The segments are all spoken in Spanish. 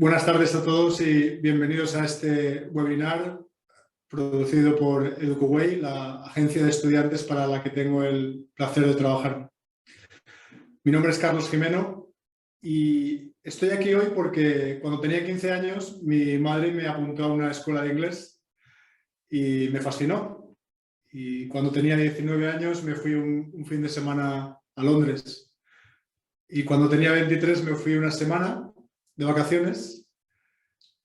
Buenas tardes a todos y bienvenidos a este webinar producido por EducoWay, la agencia de estudiantes para la que tengo el placer de trabajar. Mi nombre es Carlos Jimeno y estoy aquí hoy porque cuando tenía 15 años mi madre me apuntó a una escuela de inglés y me fascinó. Y cuando tenía 19 años me fui un fin de semana a Londres. Y cuando tenía 23 me fui una semana de vacaciones.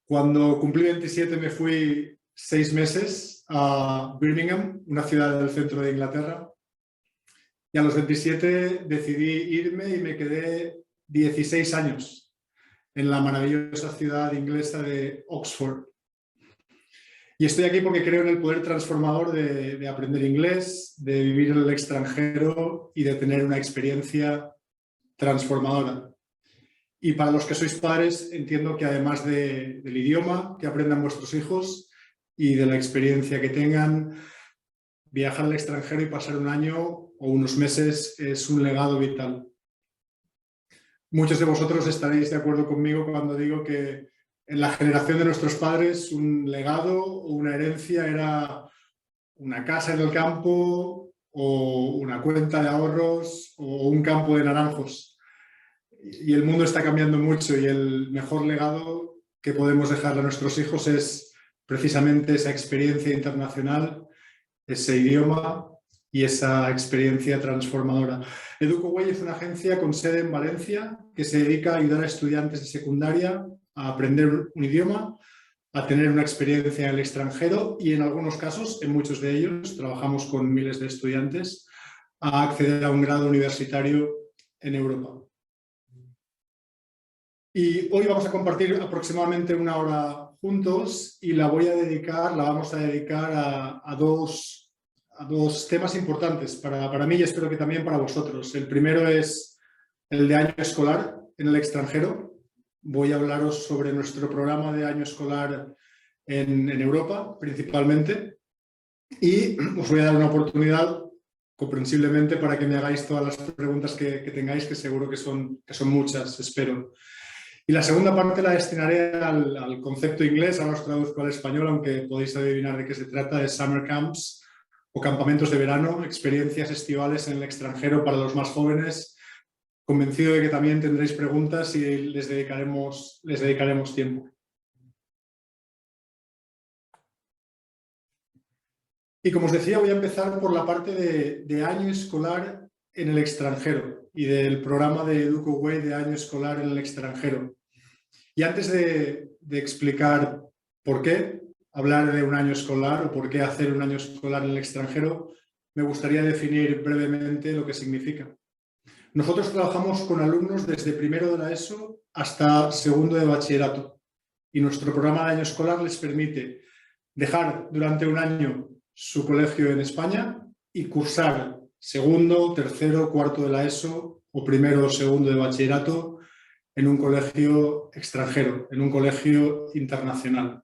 Cuando cumplí 27 me fui 6 meses a Birmingham, una ciudad del centro de Inglaterra. Y a los 27 decidí irme y me quedé 16 años en la maravillosa ciudad inglesa de Oxford. Y estoy aquí porque creo en el poder transformador de aprender inglés, de vivir en el extranjero y de tener una experiencia transformadora. Y para los que sois padres, entiendo que además del idioma que aprendan vuestros hijos y de la experiencia que tengan, viajar al extranjero y pasar un año o unos meses es un legado vital. Muchos de vosotros estaréis de acuerdo conmigo cuando digo que en la generación de nuestros padres un legado o una herencia era una casa en el campo o una cuenta de ahorros o un campo de naranjos. Y el mundo está cambiando mucho y el mejor legado que podemos dejarle a nuestros hijos es precisamente esa experiencia internacional, ese idioma y esa experiencia transformadora. EducoWay es una agencia con sede en Valencia que se dedica a ayudar a estudiantes de secundaria a aprender un idioma, a tener una experiencia en el extranjero y en algunos casos, en muchos de ellos, trabajamos con miles de estudiantes, a acceder a un grado universitario en Europa. Y hoy vamos a compartir aproximadamente una hora juntos y la vamos a dedicar a dos temas importantes para mí y espero que también para vosotros. El primero es el de año escolar en el extranjero. Voy a hablaros sobre nuestro programa de año escolar en Europa, principalmente, y os voy a dar una oportunidad, comprensiblemente, para que me hagáis todas las preguntas que tengáis, que seguro que son muchas, espero. Y la segunda parte la destinaré al concepto inglés, ahora os traduzco al español, aunque podéis adivinar de qué se trata, de summer camps o campamentos de verano, experiencias estivales en el extranjero para los más jóvenes. Convencido de que también tendréis preguntas y les dedicaremos tiempo. Y como os decía, voy a empezar por la parte de año escolar en el extranjero y del programa de EducoWay de año escolar en el extranjero. Y antes de explicar por qué hablar de un año escolar o por qué hacer un año escolar en el extranjero, me gustaría definir brevemente lo que significa. Nosotros trabajamos con alumnos desde primero de la ESO hasta segundo de bachillerato y nuestro programa de año escolar les permite dejar durante un año su colegio en España y cursar segundo, tercero, cuarto de la ESO o primero o segundo de bachillerato en un colegio extranjero, en un colegio internacional.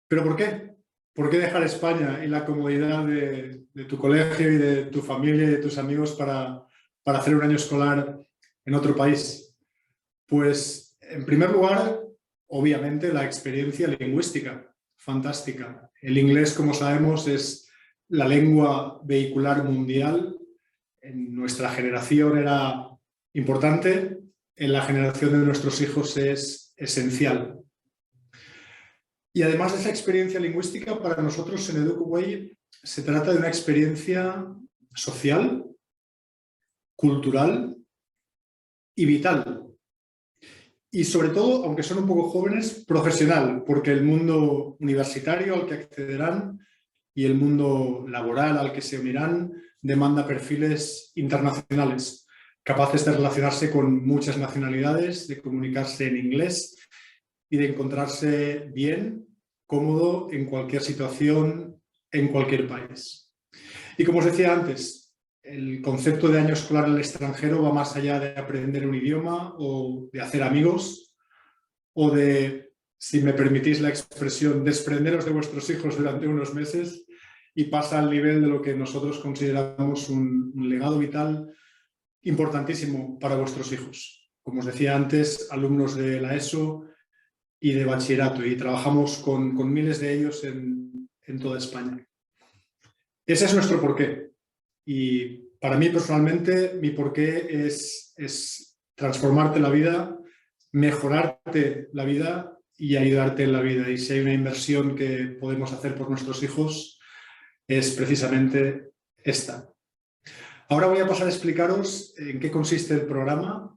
¿Pero por qué? ¿Por qué dejar España y la comodidad de tu colegio y de tu familia y de tus amigos para hacer un año escolar en otro país? Pues, en primer lugar, obviamente, la experiencia lingüística. Fantástica. El inglés, como sabemos, es la lengua vehicular mundial. En nuestra generación era importante, en la generación de nuestros hijos es esencial. Y además de esa experiencia lingüística, para nosotros en EducoWay se trata de una experiencia social, cultural y vital. Y sobre todo, aunque son un poco jóvenes, profesional, porque el mundo universitario al que accederán y el mundo laboral al que se unirán demanda perfiles internacionales, capaces de relacionarse con muchas nacionalidades, de comunicarse en inglés y de encontrarse bien, cómodo en cualquier situación, en cualquier país. Y como os decía antes, el concepto de año escolar en el extranjero va más allá de aprender un idioma o de hacer amigos o de, si me permitís la expresión, desprenderos de vuestros hijos durante unos meses y pasa al nivel de lo que nosotros consideramos un legado vital importantísimo para vuestros hijos. como os decía antes, alumnos de la ESO y de bachillerato, y trabajamos con miles de ellos en toda España. Ese es nuestro porqué. Y para mí personalmente, mi porqué es transformarte la vida, mejorarte la vida y ayudarte en la vida. Y si hay una inversión que podemos hacer por nuestros hijos, es precisamente esta. Ahora voy a pasar a explicaros en qué consiste el programa,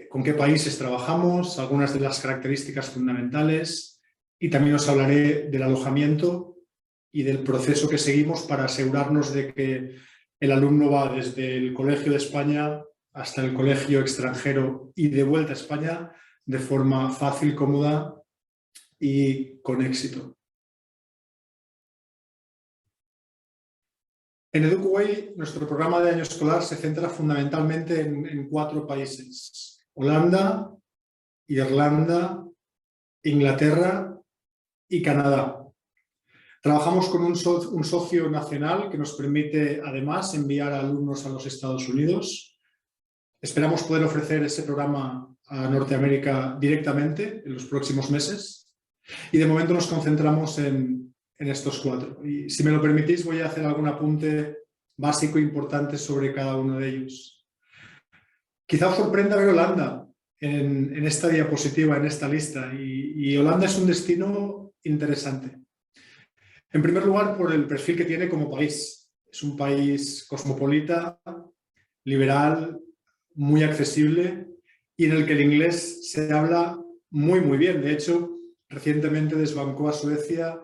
con qué países trabajamos, algunas de las características fundamentales, y también os hablaré del alojamiento y del proceso que seguimos para asegurarnos de que el alumno va desde el Colegio de España hasta el colegio extranjero y de vuelta a España de forma fácil, cómoda y con éxito. En EducaWay, nuestro programa de año escolar se centra fundamentalmente en 4 países: Holanda, Irlanda, Inglaterra y Canadá. Trabajamos con un socio nacional que nos permite además enviar a alumnos a los Estados Unidos. Esperamos poder ofrecer ese programa a Norteamérica directamente en los próximos meses y de momento nos concentramos en estos 4. Y si me lo permitís voy a hacer algún apunte básico e importante sobre cada uno de ellos. Quizá os sorprenda ver Holanda en esta diapositiva, en esta lista, y Holanda es un destino interesante. En primer lugar, por el perfil que tiene como país. Es un país cosmopolita, liberal, muy accesible y en el que el inglés se habla muy bien. De hecho, recientemente desbancó a Suecia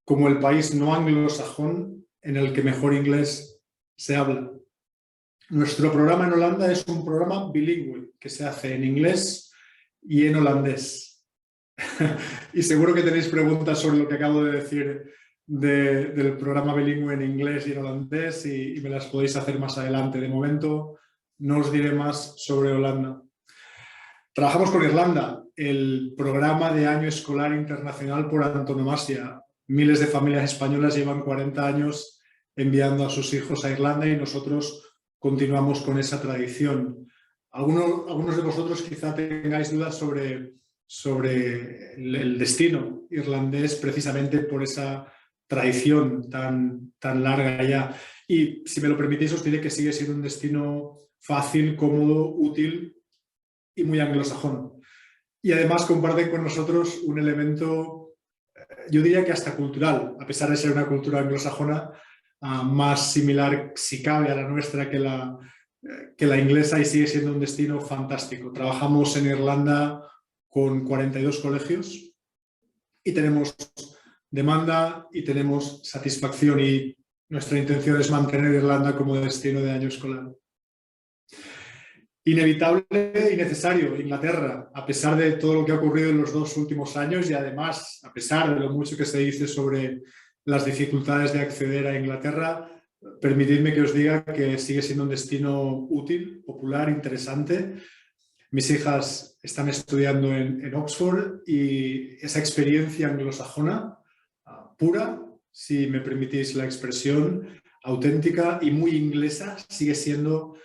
como el país no anglosajón en el que mejor inglés se habla. Nuestro programa en Holanda es un programa bilingüe que se hace en inglés y en holandés. Y seguro que tenéis preguntas sobre lo que acabo de decir del programa bilingüe en inglés y en holandés y me las podéis hacer más adelante. De momento no os diré más sobre Holanda. Trabajamos con Irlanda, el programa de año escolar internacional por antonomasia. Miles de familias españolas llevan 40 años enviando a sus hijos a Irlanda y nosotros continuamos con esa tradición. Algunos de vosotros quizá tengáis dudas sobre el destino irlandés precisamente por esa tradición tan larga ya. Y si me lo permitís os diré que sigue siendo un destino fácil, cómodo, útil y muy anglosajón. Y además comparten con nosotros un elemento, yo diría que hasta cultural, a pesar de ser una cultura anglosajona, más similar, si cabe, a la nuestra que la inglesa, y sigue siendo un destino fantástico. Trabajamos en Irlanda con 42 colegios y tenemos demanda y tenemos satisfacción, y nuestra intención es mantener Irlanda como destino de año escolar. Inevitable y necesario, Inglaterra, a pesar de todo lo que ha ocurrido en los 2 últimos años y además, a pesar de lo mucho que se dice sobre las dificultades de acceder a Inglaterra, permitidme que os diga que sigue siendo un destino útil, popular, interesante. Mis hijas están estudiando en Oxford y esa experiencia anglosajona, pura, si me permitís la expresión, auténtica y muy inglesa, sigue siendo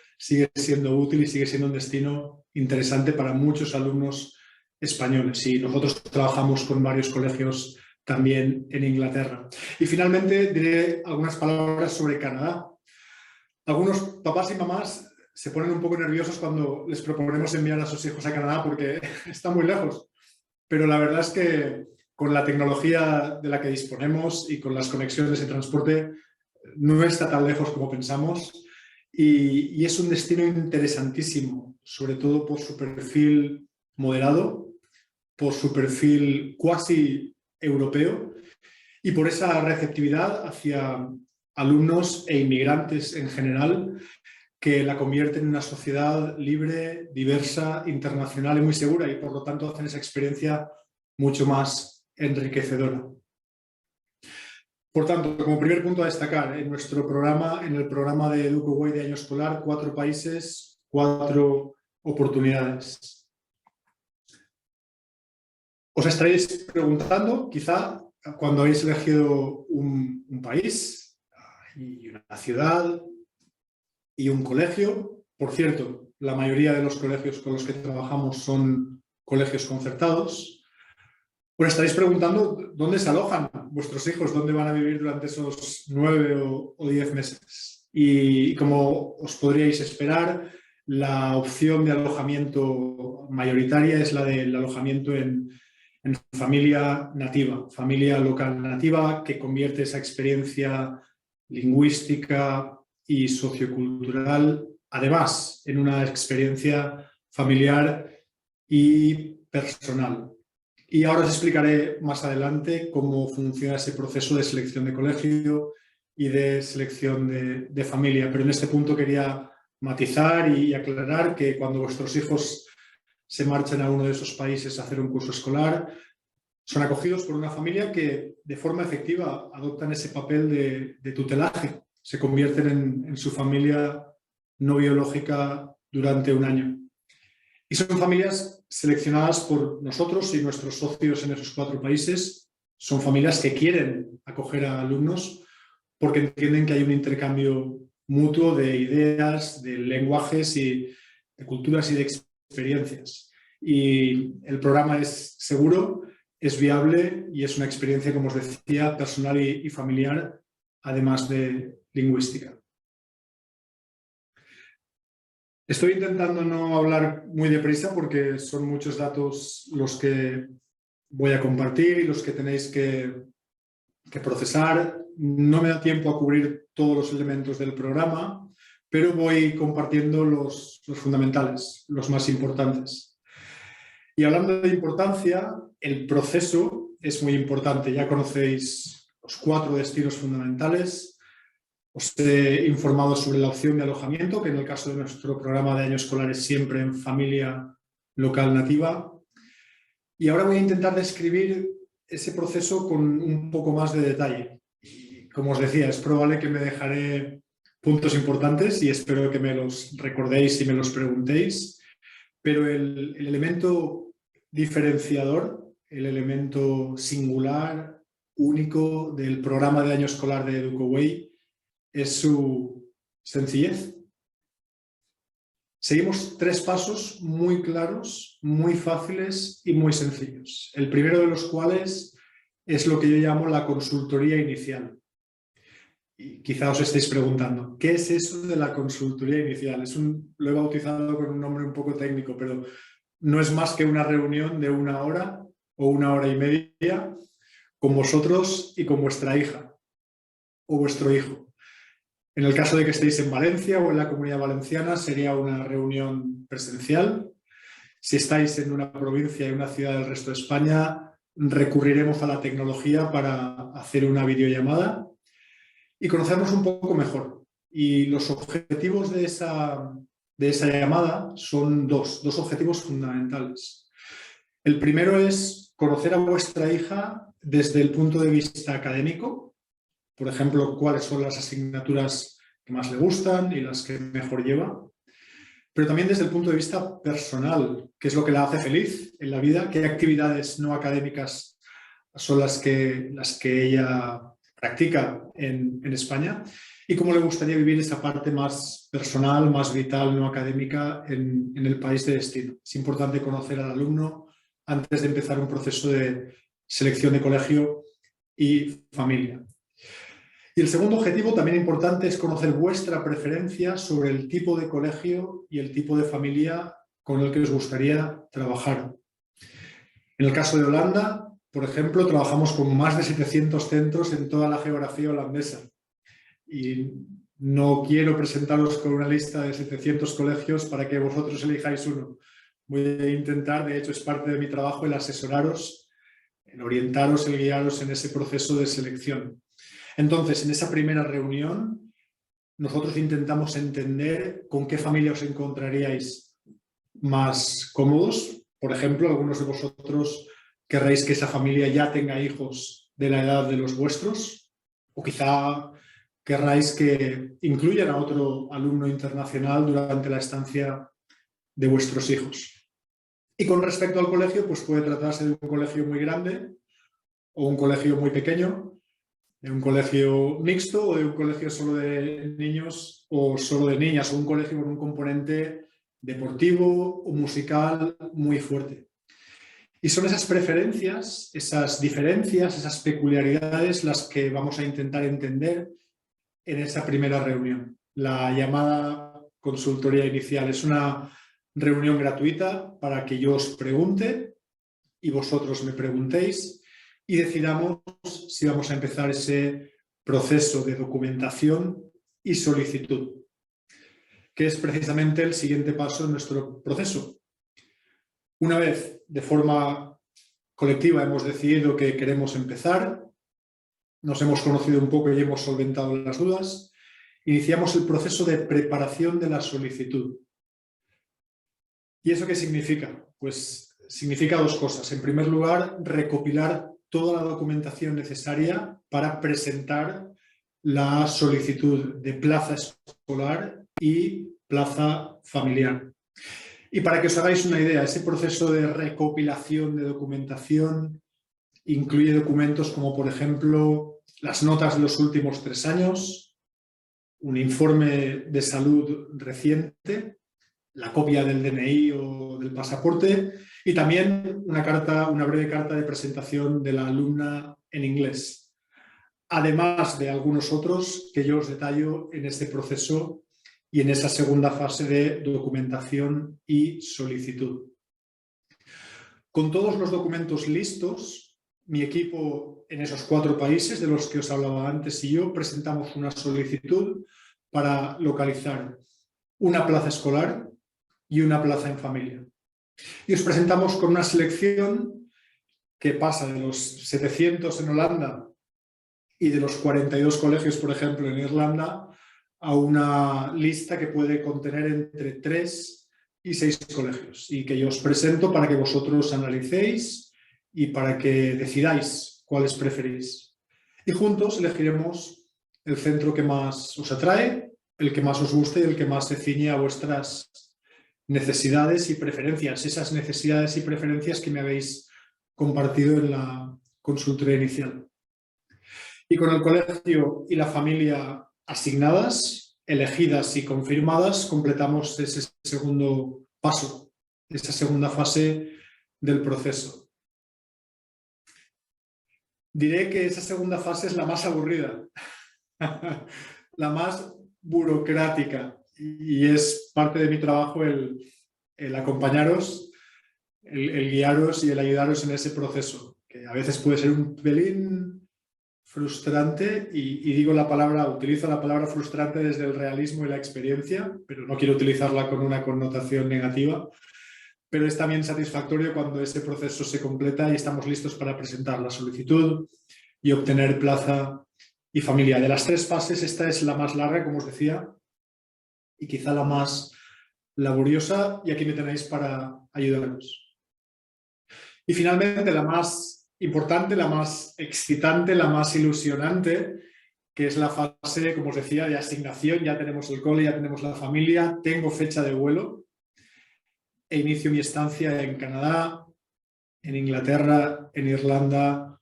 útil y sigue siendo un destino interesante para muchos alumnos españoles. Y nosotros trabajamos con varios colegios también en Inglaterra. Y finalmente diré algunas palabras sobre Canadá. Algunos papás y mamás se ponen un poco nerviosos cuando les proponemos enviar a sus hijos a Canadá porque está muy lejos. Pero la verdad es que con la tecnología de la que disponemos y con las conexiones de transporte no está tan lejos como pensamos. Y es un destino interesantísimo, sobre todo por su perfil moderado, por su perfil cuasi europeo y por esa receptividad hacia alumnos e inmigrantes en general que la convierte en una sociedad libre, diversa, internacional y muy segura, y por lo tanto hacen esa experiencia mucho más enriquecedora. Por tanto, como primer punto a destacar, en nuestro programa, en el programa de EducaWay de año escolar, 4 países, 4 oportunidades. Os estaréis preguntando, quizá, cuando habéis elegido un país y una ciudad y un colegio, Por cierto, la mayoría de los colegios con los que trabajamos son colegios concertados. Pues estaréis preguntando dónde se alojan vuestros hijos, dónde van a vivir durante esos 9 o 10 meses. Y como os podríais esperar, la opción de alojamiento mayoritaria es la del alojamiento en familia nativa, familia local nativa, que convierte esa experiencia lingüística y sociocultural, además, en una experiencia familiar y personal. Y ahora os explicaré más adelante cómo funciona ese proceso de selección de colegio y de selección de familia. Pero en este punto quería matizar y aclarar que cuando vuestros hijos se marchan a uno de esos países a hacer un curso escolar, son acogidos por una familia que de forma efectiva adoptan ese papel de tutelaje, se convierten en su familia no biológica durante un año. Y son familias seleccionadas por nosotros y nuestros socios en esos 4 países. Son familias que quieren acoger a alumnos porque entienden que hay un intercambio mutuo de ideas, de lenguajes y de culturas y de experiencias. Y el programa es seguro, es viable y es una experiencia, como os decía, personal y familiar, además de lingüística. Estoy intentando no hablar muy deprisa porque son muchos datos los que voy a compartir y los que tenéis que procesar. No me da tiempo a cubrir todos los elementos del programa, pero voy compartiendo los fundamentales, los más importantes. Y hablando de importancia, el proceso es muy importante. Ya conocéis los 4 destinos fundamentales. Os he informado sobre la opción de alojamiento, que en el caso de nuestro programa de año escolar es siempre en familia local nativa. Y ahora voy a intentar describir ese proceso con un poco más de detalle. Y como os decía, es probable que me dejaré puntos importantes y espero que me los recordéis y me los preguntéis. Pero el elemento diferenciador, el elemento singular, único del programa de año escolar de EducoWay es su sencillez. Seguimos 3 pasos muy claros, muy fáciles y muy sencillos. El primero de los cuales es lo que yo llamo la consultoría inicial. Y quizá os estéis preguntando, ¿qué es eso de la consultoría inicial? Lo he bautizado con un nombre un poco técnico, pero no es más que una reunión de 1 hora o 1 hora y media con vosotros y con vuestra hija o vuestro hijo. En el caso de que estéis en Valencia o en la Comunidad Valenciana, sería una reunión presencial. Si estáis en una provincia y una ciudad del resto de España, recurriremos a la tecnología para hacer una videollamada y conocernos un poco mejor. Y los objetivos de esa llamada son dos objetivos fundamentales. El primero es conocer a vuestra hija desde el punto de vista académico. Por ejemplo, cuáles son las asignaturas que más le gustan y las que mejor lleva. Pero también desde el punto de vista personal, qué es lo que la hace feliz en la vida, qué actividades no académicas son las que ella practica en España y cómo le gustaría vivir esa parte más personal, más vital, no académica en el país de destino. Es importante conocer al alumno antes de empezar un proceso de selección de colegio y familia. Y el segundo objetivo, también importante, es conocer vuestra preferencia sobre el tipo de colegio y el tipo de familia con el que os gustaría trabajar. En el caso de Holanda, por ejemplo, trabajamos con más de 700 centros en toda la geografía holandesa. Y no quiero presentaros con una lista de 700 colegios para que vosotros elijáis uno. Voy a intentar, de hecho es parte de mi trabajo, el asesoraros, el orientaros, el guiaros en ese proceso de selección. Entonces, en esa primera reunión, nosotros intentamos entender con qué familia os encontraríais más cómodos. Por ejemplo, algunos de vosotros querréis que esa familia ya tenga hijos de la edad de los vuestros, o quizá querráis que incluyan a otro alumno internacional durante la estancia de vuestros hijos. Y con respecto al colegio, pues puede tratarse de un colegio muy grande o un colegio muy pequeño. ¿De un colegio mixto o de un colegio solo de niños o solo de niñas? O un colegio con un componente deportivo o musical muy fuerte. Y son esas preferencias, esas diferencias, esas peculiaridades las que vamos a intentar entender en esa primera reunión. La llamada consultoría inicial es una reunión gratuita para que yo os pregunte y vosotros me preguntéis y decidamos si vamos a empezar ese proceso de documentación y solicitud, que es precisamente el siguiente paso en nuestro proceso. Una vez de forma colectiva hemos decidido que queremos empezar, nos hemos conocido un poco y hemos solventado las dudas, iniciamos el proceso de preparación de la solicitud. ¿Y eso qué significa? Pues significa dos cosas. En primer lugar, recopilar toda la documentación necesaria para presentar la solicitud de plaza escolar y plaza familiar. Y para que os hagáis una idea, ese proceso de recopilación de documentación incluye documentos como, por ejemplo, las notas de los últimos 3 años, un informe de salud reciente, la copia del DNI o del pasaporte y también una breve carta de presentación de la alumna en inglés, además de algunos otros que yo os detallo en este proceso y en esa segunda fase de documentación y solicitud. Con todos los documentos listos, mi equipo en esos 4 países de los que os hablaba antes y yo presentamos una solicitud para localizar una plaza escolar y una plaza en familia. Y os presentamos con una selección que pasa de los 700 en Holanda y de los 42 colegios, por ejemplo, en Irlanda, a una lista que puede contener entre 3 y 6 colegios y que yo os presento para que vosotros analicéis y para que decidáis cuáles preferís. Y juntos elegiremos el centro que más os atrae, el que más os guste y el que más se ciñe a vuestras necesidades y preferencias, esas necesidades y preferencias que me habéis compartido en la consultoría inicial. Y con el colegio y la familia asignadas, elegidas y confirmadas, completamos ese segundo paso, esa segunda fase del proceso. Diré que esa segunda fase es la más aburrida, la más burocrática, y es parte de mi trabajo el acompañaros, el guiaros y el ayudaros en ese proceso, que a veces puede ser un pelín frustrante y utilizo la palabra frustrante desde el realismo y la experiencia, pero no quiero utilizarla con una connotación negativa, pero es también satisfactorio cuando ese proceso se completa y estamos listos para presentar la solicitud y obtener plaza y familia. De las 3 fases, esta es la más larga, como os decía, y quizá la más laboriosa, y aquí me tenéis para ayudaros. Y finalmente, la más importante, la más excitante, la más ilusionante, que es la fase, como os decía, de asignación. Ya tenemos el cole, ya tenemos la familia, tengo fecha de vuelo e inicio mi estancia en Canadá, en Inglaterra, en Irlanda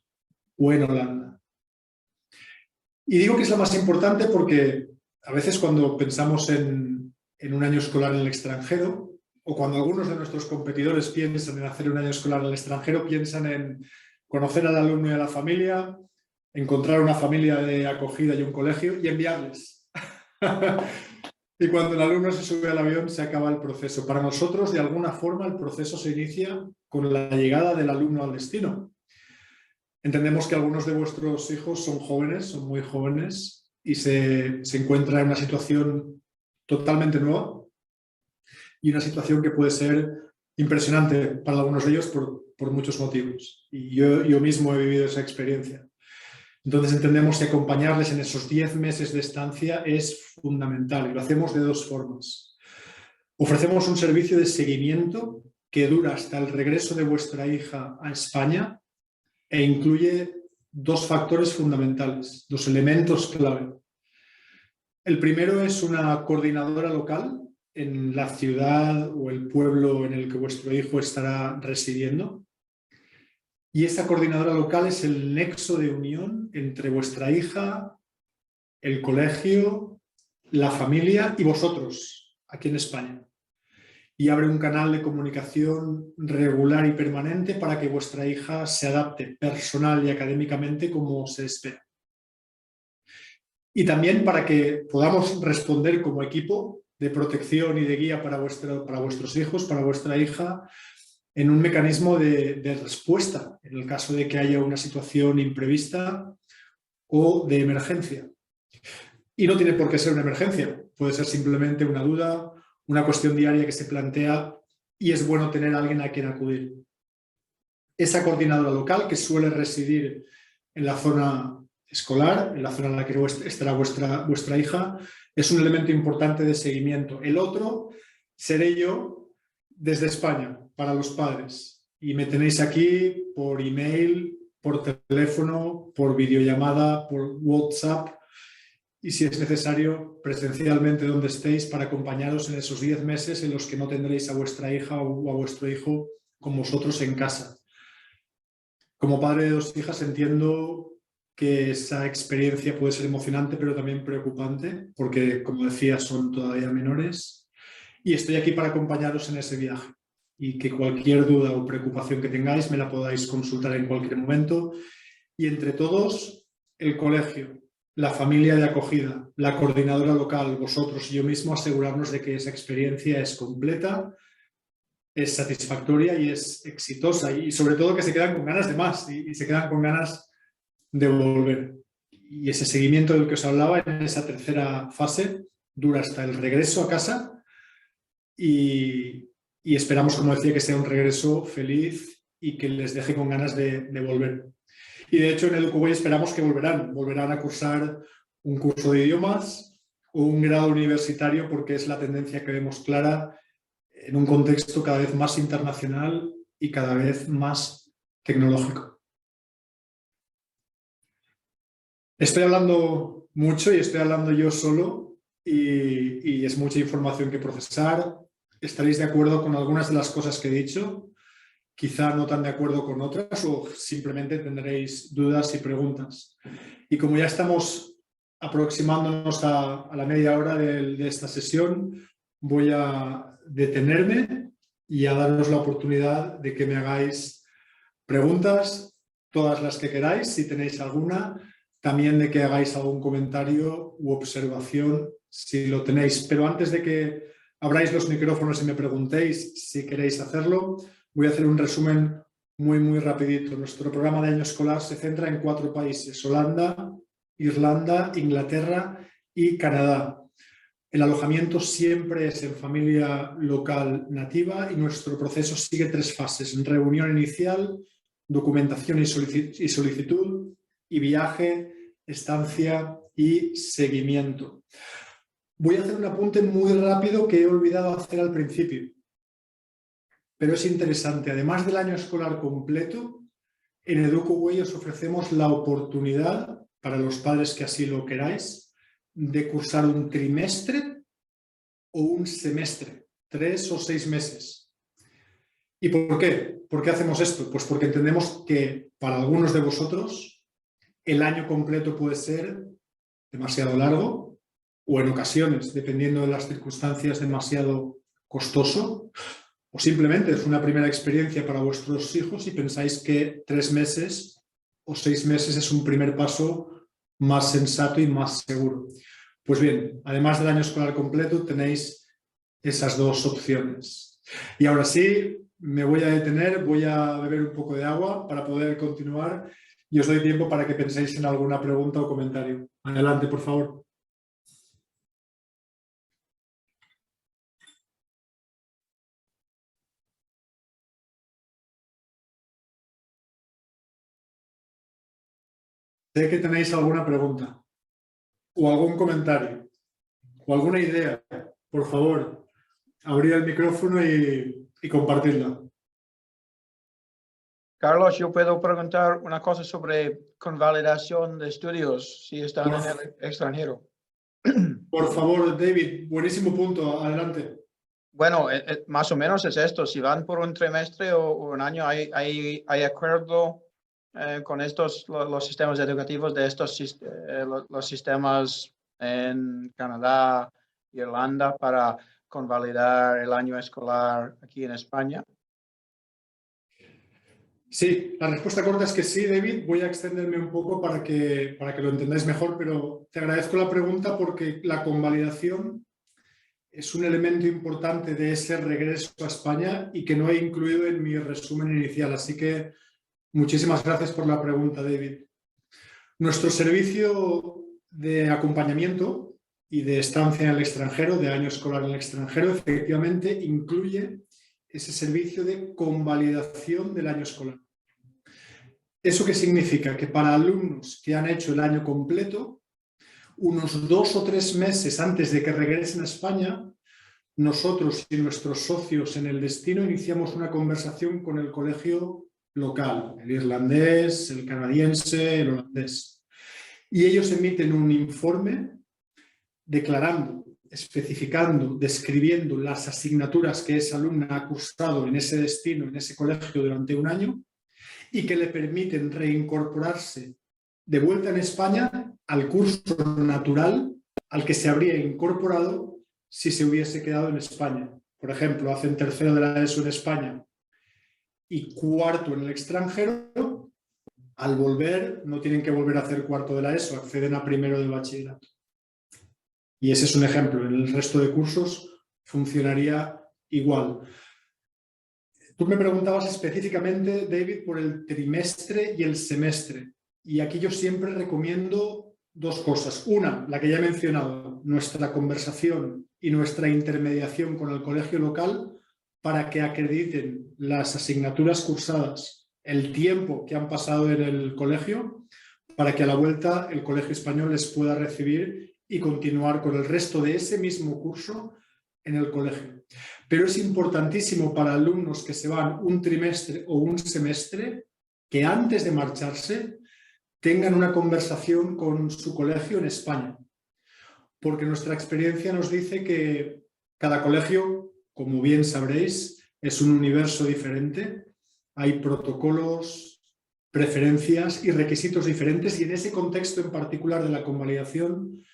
o en Holanda. Y digo que es la más importante porque a veces cuando pensamos en un año escolar en el extranjero, o cuando algunos de nuestros competidores piensan en hacer un año escolar en el extranjero, piensan en conocer al alumno y a la familia, encontrar una familia de acogida y un colegio y enviarles. Y cuando el alumno se sube al avión se acaba el proceso. Para nosotros, de alguna forma, el proceso se inicia con la llegada del alumno al destino. Entendemos que algunos de vuestros hijos son jóvenes, son muy jóvenes, y se encuentran en una situación totalmente nueva y una situación que puede ser impresionante para algunos de ellos por muchos motivos. Y yo mismo he vivido esa experiencia. Entonces entendemos que acompañarles en esos 10 meses de estancia es fundamental y lo hacemos de 2 formas. Ofrecemos un servicio de seguimiento que dura hasta el regreso de vuestra hija a España e incluye 2 factores fundamentales, 2 elementos clave. El primero es una coordinadora local en la ciudad o el pueblo en el que vuestro hijo estará residiendo. Y esa coordinadora local es el nexo de unión entre vuestra hija, el colegio, la familia y vosotros, aquí en España. Y abre un canal de comunicación regular y permanente para que vuestra hija se adapte personal y académicamente como se espera. Y también para que podamos responder como equipo de protección y de guía para vuestros hijos, para vuestra hija, en un mecanismo de respuesta en el caso de que haya una situación imprevista o de emergencia. Y no tiene por qué ser una emergencia, puede ser simplemente una duda, una cuestión diaria que se plantea y es bueno tener a alguien a quien acudir. Esa coordinadora local que suele residir en la zona escolar, en la zona en la que estará vuestra hija, es un elemento importante de seguimiento. El otro seré yo desde España, para los padres. Y me tenéis aquí por email, por teléfono, por videollamada, por WhatsApp y si es necesario presencialmente donde estéis para acompañaros en esos 10 meses en los que no tendréis a vuestra hija o a vuestro hijo con vosotros en casa. Como padre de 2 hijas entiendo que esa experiencia puede ser emocionante pero también preocupante porque, como decía, son todavía menores y estoy aquí para acompañaros en ese viaje y que cualquier duda o preocupación que tengáis me la podáis consultar en cualquier momento y entre todos el colegio, la familia de acogida, la coordinadora local, vosotros y yo mismo asegurarnos de que esa experiencia es completa, es satisfactoria y es exitosa y sobre todo que se quedan con ganas de más y se quedan con ganas de volver. Y ese seguimiento del que os hablaba en esa tercera fase dura hasta el regreso a casa y esperamos, como decía, que sea un regreso feliz y que les deje con ganas de volver. Y de hecho en EducoWay esperamos que volverán a cursar un curso de idiomas o un grado universitario porque es la tendencia que vemos clara en un contexto cada vez más internacional y cada vez más tecnológico. Estoy hablando mucho y estoy hablando yo solo y es mucha información que procesar. Estaréis de acuerdo con algunas de las cosas que he dicho, quizá no tan de acuerdo con otras o simplemente tendréis dudas y preguntas. Y como ya estamos aproximándonos a la media hora de esta sesión, voy a detenerme y a daros la oportunidad de que me hagáis preguntas, todas las que queráis, si tenéis alguna, también de que hagáis algún comentario u observación, si lo tenéis. Pero antes de que abráis los micrófonos y me preguntéis si queréis hacerlo, voy a hacer un resumen muy rapidito. Nuestro programa de año escolar se centra en 4 países: Holanda, Irlanda, Inglaterra y Canadá. El alojamiento siempre es en familia local nativa y nuestro proceso sigue 3 fases: reunión inicial, documentación y solicitud, y viaje, estancia y seguimiento. Voy a hacer un apunte muy rápido que he olvidado hacer al principio, pero es interesante. Además del año escolar completo, en EducoWay os ofrecemos la oportunidad, para los padres que así lo queráis, de cursar un trimestre o un semestre, 3 o 6 meses. ¿Y por qué? ¿Por qué hacemos esto? Pues porque entendemos que para algunos de vosotros el año completo puede ser demasiado largo o en ocasiones, dependiendo de las circunstancias, demasiado costoso, o simplemente es una primera experiencia para vuestros hijos y pensáis que 3 meses o 6 meses es un primer paso más sensato y más seguro. Pues bien, además del año escolar completo tenéis esas 2 opciones. Y ahora sí, me voy a detener, voy a beber un poco de agua para poder continuar y os doy tiempo para que penséis en alguna pregunta o comentario. Adelante, por favor. Sé que tenéis alguna pregunta o algún comentario o alguna idea. Por favor, abrid el micrófono y compartidla. Carlos, yo puedo preguntar una cosa sobre convalidación de estudios si están en el extranjero. Por favor, David, buenísimo punto. Adelante. Bueno, más o menos es esto. Si van por un trimestre o un año, hay acuerdo con los sistemas educativos de los sistemas en Canadá, Irlanda, para convalidar el año escolar aquí en España. Sí, la respuesta corta es que sí, David. Voy a extenderme un poco para que lo entendáis mejor, pero te agradezco la pregunta porque la convalidación es un elemento importante de ese regreso a España y que no he incluido en mi resumen inicial. Así que muchísimas gracias por la pregunta, David. Nuestro servicio de acompañamiento y de estancia en el extranjero, de año escolar en el extranjero, efectivamente incluye ese servicio de convalidación del año escolar. ¿Eso qué significa? Que para alumnos que han hecho el año completo, unos 2 o 3 meses antes de que regresen a España, nosotros y nuestros socios en el destino iniciamos una conversación con el colegio local, el irlandés, el canadiense, el holandés. Y ellos emiten un informe declarando, especificando, describiendo las asignaturas que esa alumna ha cursado en ese destino, en ese colegio durante un año y que le permiten reincorporarse de vuelta en España al curso natural al que se habría incorporado si se hubiese quedado en España. Por ejemplo, hacen tercero de la ESO en España y cuarto en el extranjero. Al volver, no tienen que volver a hacer cuarto de la ESO, acceden a primero de bachillerato. Y ese es un ejemplo. En el resto de cursos funcionaría igual. Tú me preguntabas específicamente, David, por el trimestre y el semestre. Y aquí yo siempre recomiendo 2 cosas. Una, la que ya he mencionado, nuestra conversación y nuestra intermediación con el colegio local para que acrediten las asignaturas cursadas, el tiempo que han pasado en el colegio, para que a la vuelta el colegio español les pueda recibir y continuar con el resto de ese mismo curso en el colegio. Pero es importantísimo para alumnos que se van un trimestre o un semestre que antes de marcharse tengan una conversación con su colegio en España. Porque nuestra experiencia nos dice que cada colegio, como bien sabréis, es un universo diferente. Hay protocolos, preferencias y requisitos diferentes y en ese contexto en particular de la convalidación,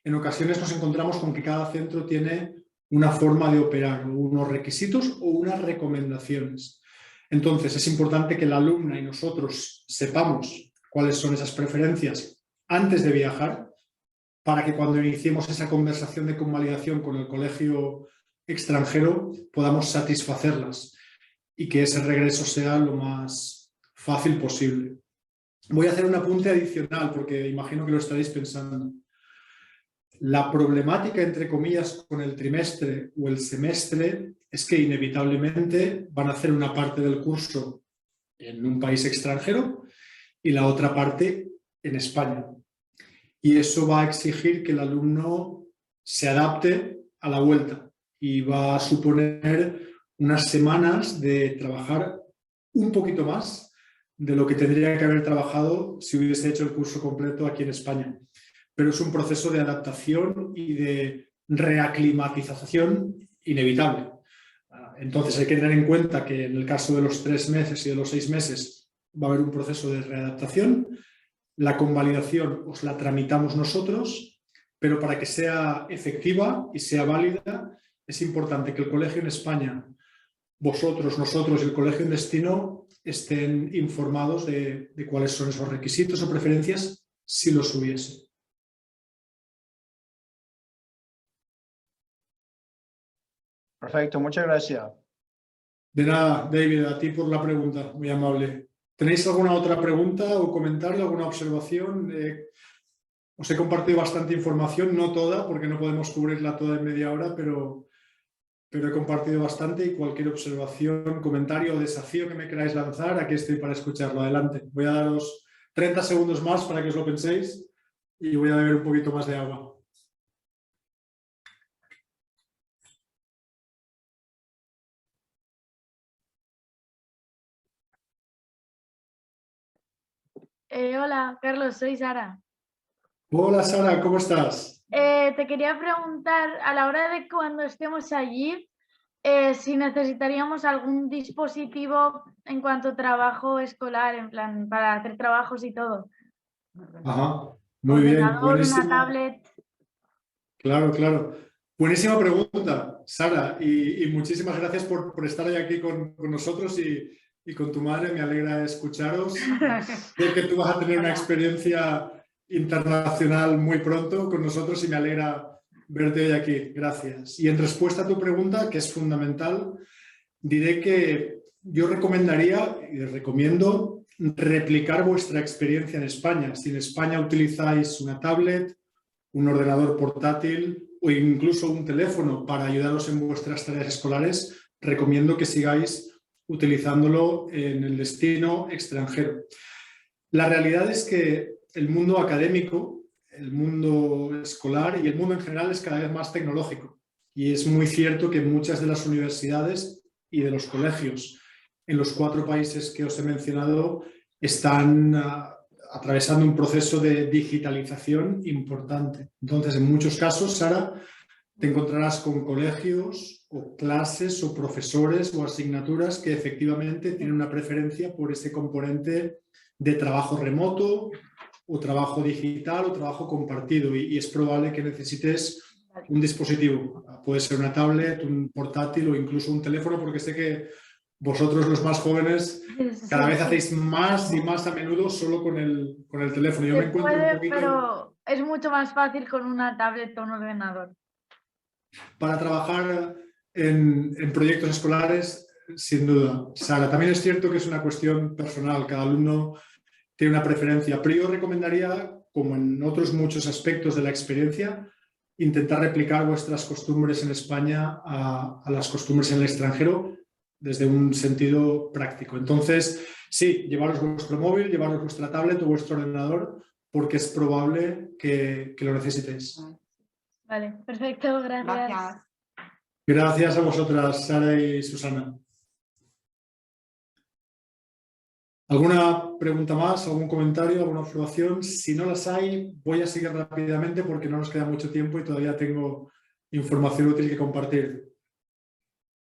en ocasiones nos encontramos con que cada centro tiene una forma de operar, unos requisitos o unas recomendaciones. Entonces, es importante que la alumna y nosotros sepamos cuáles son esas preferencias antes de viajar, para que cuando iniciemos esa conversación de convalidación con el colegio extranjero podamos satisfacerlas y que ese regreso sea lo más fácil posible. Voy a hacer un apunte adicional porque imagino que lo estaréis pensando. La problemática, entre comillas, con el trimestre o el semestre es que inevitablemente van a hacer una parte del curso en un país extranjero y la otra parte en España. Y eso va a exigir que el alumno se adapte a la vuelta y va a suponer unas semanas de trabajar un poquito más de lo que tendría que haber trabajado si hubiese hecho el curso completo aquí en España. Pero es un proceso de adaptación y de reaclimatización inevitable. Entonces hay que tener en cuenta que en el caso de los 3 meses y de los 6 meses va a haber un proceso de readaptación. La convalidación os la tramitamos nosotros, pero para que sea efectiva y sea válida es importante que el colegio en España, vosotros, nosotros y el colegio en destino estén informados de cuáles son esos requisitos o preferencias si los hubiese. Perfecto, muchas gracias. De nada, David, a ti por la pregunta, muy amable. ¿Tenéis alguna otra pregunta o comentario, alguna observación? Os he compartido bastante información, no toda, porque no podemos cubrirla toda en media hora, pero he compartido bastante y cualquier observación, comentario o desafío que me queráis lanzar, aquí estoy para escucharlo. Adelante. Voy a daros 30 segundos más para que os lo penséis y voy a beber un poquito más de agua. Hola, Carlos, soy Sara. Hola, Sara, ¿cómo estás? Te quería preguntar, a la hora de cuando estemos allí, Si necesitaríamos algún dispositivo en cuanto a trabajo escolar, en plan, para hacer trabajos y todo. Ajá, muy bien, Ordenador, una buenísima. tablet. Claro, claro. Buenísima pregunta, Sara, y muchísimas gracias por estar hoy aquí con nosotros y con tu madre. Me alegra escucharos. Sé que tú vas a tener una experiencia internacional muy pronto con nosotros y me alegra verte hoy aquí. Gracias. Y en respuesta a tu pregunta, que es fundamental, diré que yo recomendaría y les recomiendo replicar vuestra experiencia en España. Si en España utilizáis una tablet, un ordenador portátil o incluso un teléfono para ayudaros en vuestras tareas escolares, recomiendo que sigáis utilizándolo en el destino extranjero. La realidad es que el mundo académico, el mundo escolar y el mundo en general es cada vez más tecnológico. Y es muy cierto que muchas de las universidades y de los colegios en los 4 países que os he mencionado están atravesando un proceso de digitalización importante. Entonces, en muchos casos, Sara, te encontrarás con colegios o clases o profesores o asignaturas que efectivamente tienen una preferencia por ese componente de trabajo remoto o trabajo digital o trabajo compartido y es probable que necesites un dispositivo. Puede ser una tablet, un portátil o incluso un teléfono, porque sé que vosotros los más jóvenes cada vez hacéis más y más a menudo solo con el teléfono. Yo me encuentro un poquito... Pero es mucho más fácil con una tablet o un ordenador. Para trabajar en proyectos escolares, sin duda. Sara, también es cierto que es una cuestión personal. Cada alumno tiene una preferencia. Pero yo recomendaría, como en otros muchos aspectos de la experiencia, intentar replicar vuestras costumbres en España a las costumbres en el extranjero desde un sentido práctico. Entonces, sí, llevaros vuestro móvil, llevaros vuestra tablet o vuestro ordenador, porque es probable que lo necesitéis. Vale, perfecto, gracias. Gracias a vosotras, Sara y Susana. ¿Alguna pregunta más, algún comentario, alguna observación? Si no las hay, voy a seguir rápidamente porque no nos queda mucho tiempo y todavía tengo información útil que compartir.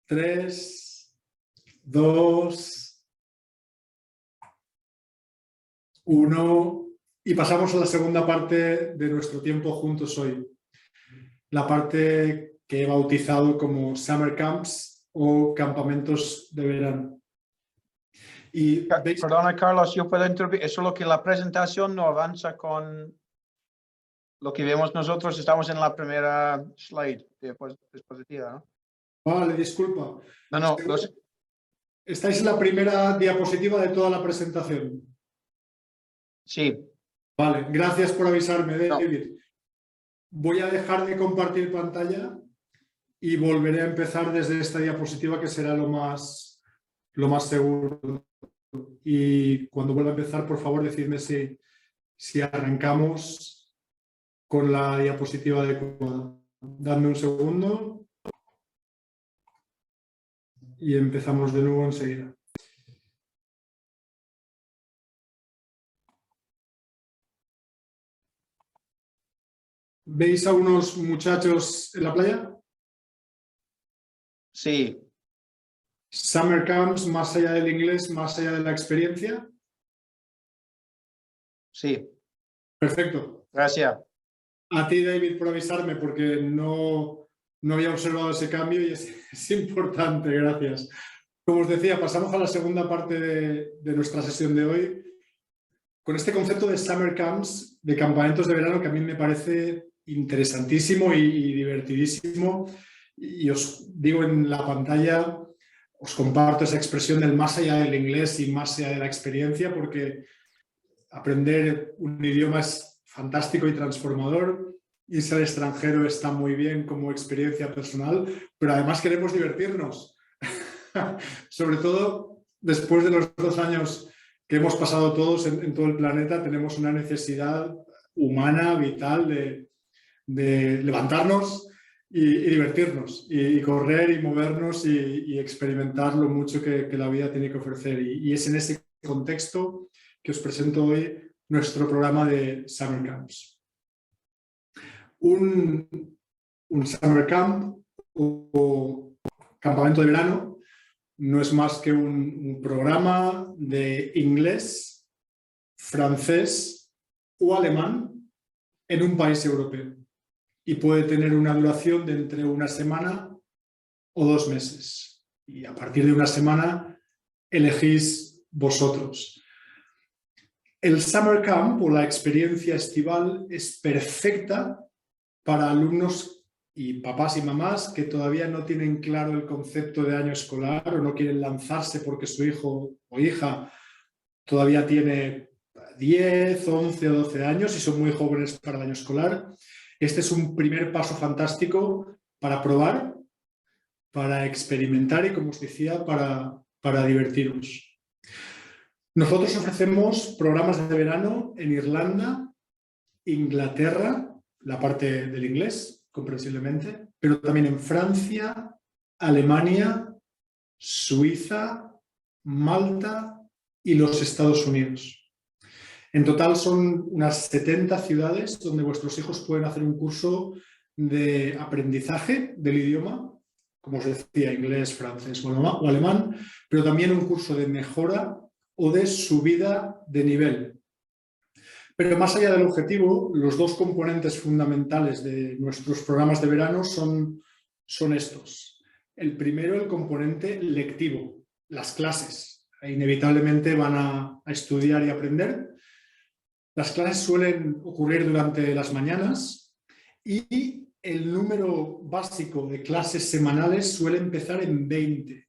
3, 2, 1 y pasamos a la segunda parte de nuestro tiempo juntos hoy. La parte que he bautizado como Summer Camps o campamentos de verano. Y ¿veis? Perdona, Carlos, yo puedo interrumpir. Es solo que la presentación no avanza con lo que vemos nosotros. Estamos en la primera slide diapositiva, ¿no? Vale, disculpa. No, Estáis en la primera diapositiva de toda la presentación. sí. Vale, gracias por avisarme, David. No. Voy a dejar de compartir pantalla y volveré a empezar desde esta diapositiva que será lo más seguro. Y cuando vuelva a empezar, por favor, decidme si arrancamos con la diapositiva adecuada. Dadme un segundo y empezamos de nuevo enseguida. ¿Veis a unos muchachos en la playa? Sí. Summer Camps, más allá del inglés, más allá de la experiencia. Sí. Perfecto. Gracias. A ti, David, por avisarme, porque no había observado ese cambio y es importante, gracias. Como os decía, pasamos a la segunda parte de nuestra sesión de hoy, con este concepto de Summer Camps, de campamentos de verano, que a mí me parece interesantísimo y divertidísimo. Y os digo en la pantalla, os comparto esa expresión del más allá del inglés y más allá de la experiencia, porque aprender un idioma es fantástico y transformador. Irse al extranjero está muy bien como experiencia personal, pero además queremos divertirnos. Sobre todo después de los 2 años que hemos pasado todos en todo el planeta, tenemos una necesidad humana, vital, de levantarnos y divertirnos, y correr y movernos y experimentar lo mucho que la vida tiene que ofrecer. Y es en ese contexto que os presento hoy nuestro programa de Summer Camps. Un Summer Camp o campamento de verano no es más que un programa de inglés, francés o alemán en un país europeo y puede tener una duración de entre una semana o 2 meses. Y a partir de una semana elegís vosotros. El Summer Camp o la experiencia estival es perfecta para alumnos y papás y mamás que todavía no tienen claro el concepto de año escolar o no quieren lanzarse porque su hijo o hija todavía tiene 10, 11 o 12 años y son muy jóvenes para el año escolar. Este es un primer paso fantástico para probar, para experimentar y, como os decía, para divertiros. Nosotros ofrecemos programas de verano en Irlanda, Inglaterra, la parte del inglés, comprensiblemente, pero también en Francia, Alemania, Suiza, Malta y los Estados Unidos. En total son unas 70 ciudades donde vuestros hijos pueden hacer un curso de aprendizaje del idioma, como os decía, inglés, francés o alemán, pero también un curso de mejora o de subida de nivel. Pero más allá del objetivo, los 2 componentes fundamentales de nuestros programas de verano son estos. El primero, el componente lectivo, las clases. Inevitablemente van a estudiar y aprender. Las clases suelen ocurrir durante las mañanas y el número básico de clases semanales suele empezar en 20.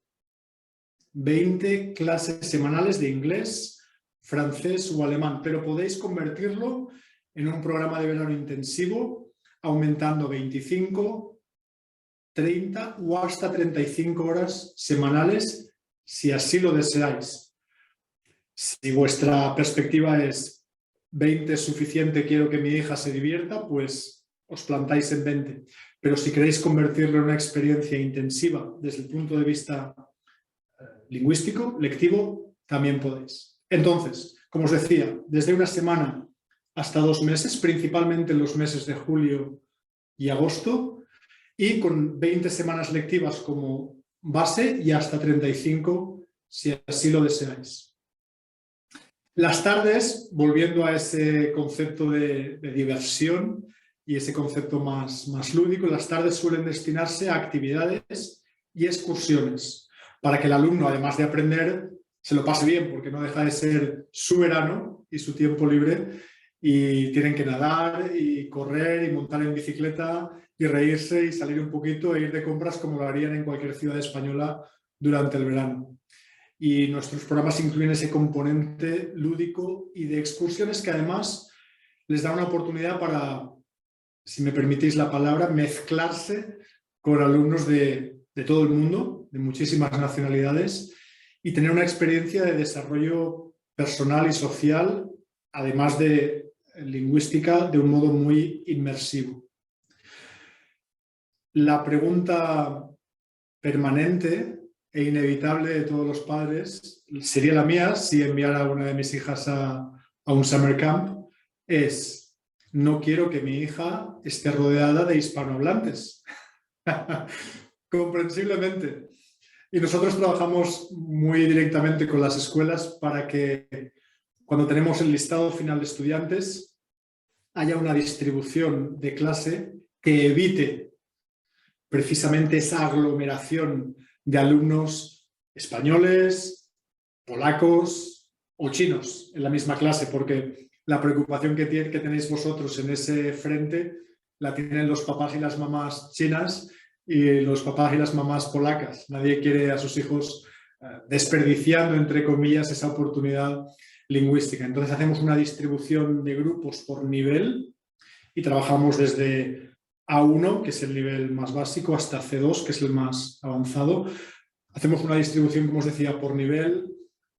20 clases semanales de inglés, francés o alemán, pero podéis convertirlo en un programa de verano intensivo aumentando 25, 30 o hasta 35 horas semanales si así lo deseáis. Si vuestra perspectiva es 20 es suficiente, quiero que mi hija se divierta, pues os plantáis en 20. Pero si queréis convertirlo en una experiencia intensiva desde el punto de vista lingüístico, lectivo, también podéis. Entonces, como os decía, desde una semana hasta 2 meses, principalmente en los meses de julio y agosto, y con 20 semanas lectivas como base y hasta 35 si así lo deseáis. Las tardes, volviendo a ese concepto de diversión y ese concepto más lúdico, las tardes suelen destinarse a actividades y excursiones, para que el alumno, además de aprender, se lo pase bien, porque no deja de ser su verano y su tiempo libre, y tienen que nadar y correr y montar en bicicleta y reírse y salir un poquito e ir de compras como lo harían en cualquier ciudad española durante el verano. Y nuestros programas incluyen ese componente lúdico y de excursiones que además les da una oportunidad para, si me permitís la palabra, mezclarse con alumnos de todo el mundo, de muchísimas nacionalidades, y tener una experiencia de desarrollo personal y social, además de lingüística, de un modo muy inmersivo. La pregunta permanente e inevitable de todos los padres, sería la mía si enviara a una de mis hijas a un summer camp, es: no quiero que mi hija esté rodeada de hispanohablantes. Comprensiblemente. Y nosotros trabajamos muy directamente con las escuelas para que cuando tenemos el listado final de estudiantes haya una distribución de clase que evite precisamente esa aglomeración de alumnos españoles, polacos o chinos en la misma clase, porque la preocupación que tenéis vosotros en ese frente la tienen los papás y las mamás chinas y los papás y las mamás polacas. Nadie quiere a sus hijos desperdiciando, entre comillas, esa oportunidad lingüística. Entonces hacemos una distribución de grupos por nivel y trabajamos desde A1, que es el nivel más básico, hasta C2, que es el más avanzado. Hacemos una distribución, como os decía, por nivel,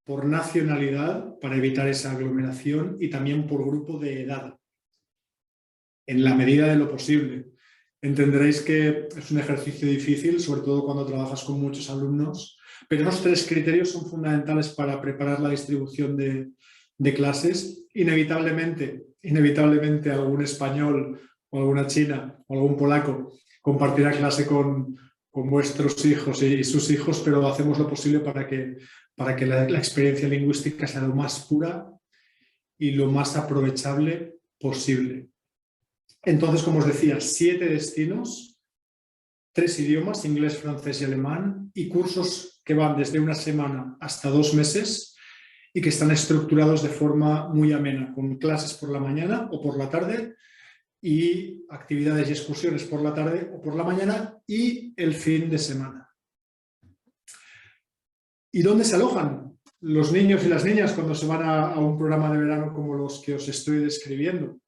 por nacionalidad, para evitar esa aglomeración, y también por grupo de edad, en la medida de lo posible. Entenderéis que es un ejercicio difícil, sobre todo cuando trabajas con muchos alumnos, pero esos 3 criterios son fundamentales para preparar la distribución de clases. Inevitablemente algún español o alguna china o algún polaco compartirá clase con vuestros hijos y sus hijos, pero hacemos lo posible para que la experiencia lingüística sea lo más pura y lo más aprovechable posible. Entonces, como os decía, 7 destinos, 3 idiomas, inglés, francés y alemán, y cursos que van desde una semana hasta 2 meses y que están estructurados de forma muy amena, con clases por la mañana o por la tarde y actividades y excursiones por la tarde o por la mañana y el fin de semana. ¿Y dónde se alojan los niños y las niñas cuando se van a un programa de verano como los que os estoy describiendo?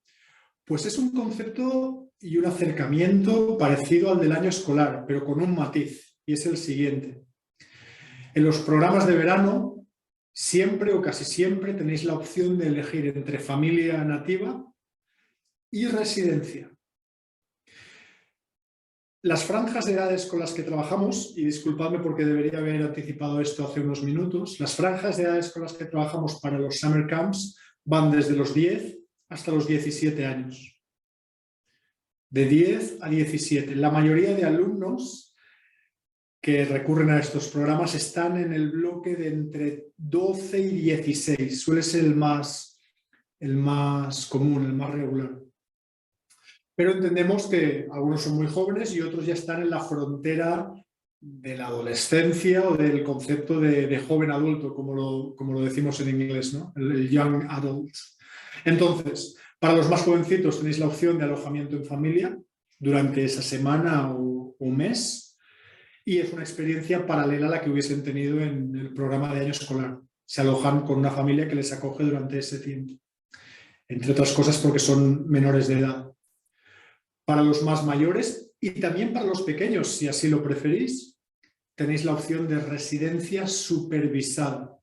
Pues es un concepto y un acercamiento parecido al del año escolar, pero con un matiz, y es el siguiente. En los programas de verano, siempre o casi siempre tenéis la opción de elegir entre familia nativa y residencia. Las franjas de edades con las que trabajamos, y disculpadme porque debería haber anticipado esto hace unos minutos, las franjas de edades con las que trabajamos para los summer camps van desde los 10 hasta los 17 años. De 10 a 17. La mayoría de alumnos que recurren a estos programas están en el bloque de entre 12 y 16. Suele ser el más común, el más regular. Pero entendemos que algunos son muy jóvenes y otros ya están en la frontera de la adolescencia o del concepto de joven adulto, como lo decimos en inglés, ¿no? El young adult. Entonces, para los más jovencitos tenéis la opción de alojamiento en familia durante esa semana o un mes, y es una experiencia paralela a la que hubiesen tenido en el programa de año escolar. Se alojan con una familia que les acoge durante ese tiempo, entre otras cosas porque son menores de edad. Para los más mayores y también para los pequeños, si así lo preferís, tenéis la opción de residencia supervisada.